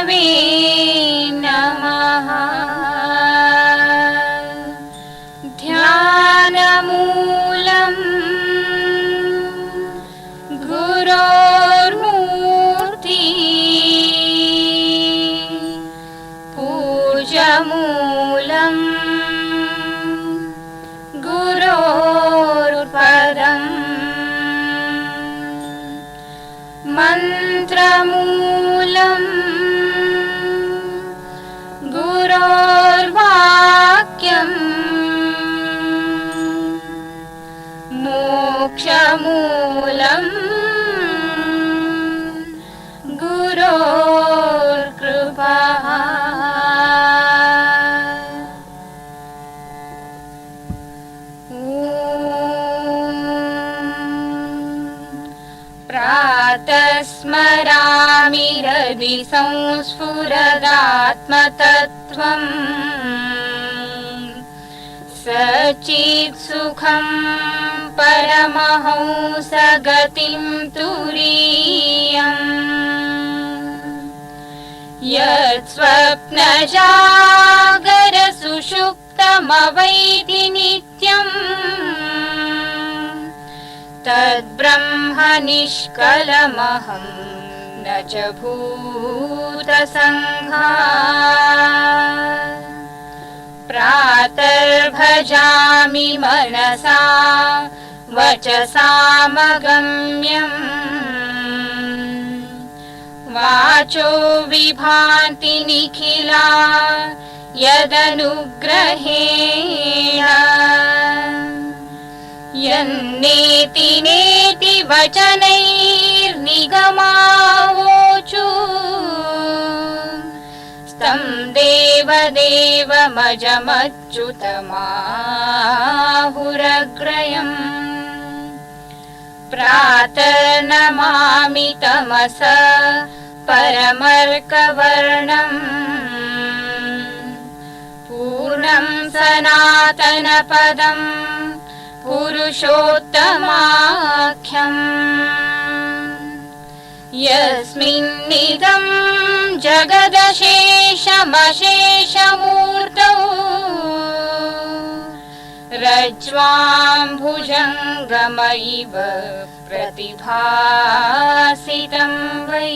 गुरवे नमः। ध्यानमूलम् गुरोर्मूर्ति पूजमूलम् गुरोर्पदम् मन्त्रमूलम् गुरोर्वाक्यम् मोक्षमूलम् गुरोर्कृपः। प्रातः स्मरामि हृदि संस्फुरदात्मतत्त्वम् सचित् सुखं परमहंसगतिं तुरीयम् यत् स्वप्नजागरसुषुप्तमवैति नित्यम् तद्ब्रह्म निष्कलमहं न च भूतसङ्घा। प्रातर्भजामि मनसा वचसामगम्यम् वाचो विभान्ति निखिला यदनुग्रहेण यन्नेति नेति वचनैर्निगमावोचु तं देवदेवमजमच्युतमाहुरग्रयम्। प्रातर्नमामि तमस परमर्कवर्णम् पूर्णं सनातनपदम् पुरुषोत्तमाख्यम् यस्मिन्निदं जगदशेषमशेषमूर्तौ रज्ज्वाम्भुजङ्गमैव प्रतिभासितं वै।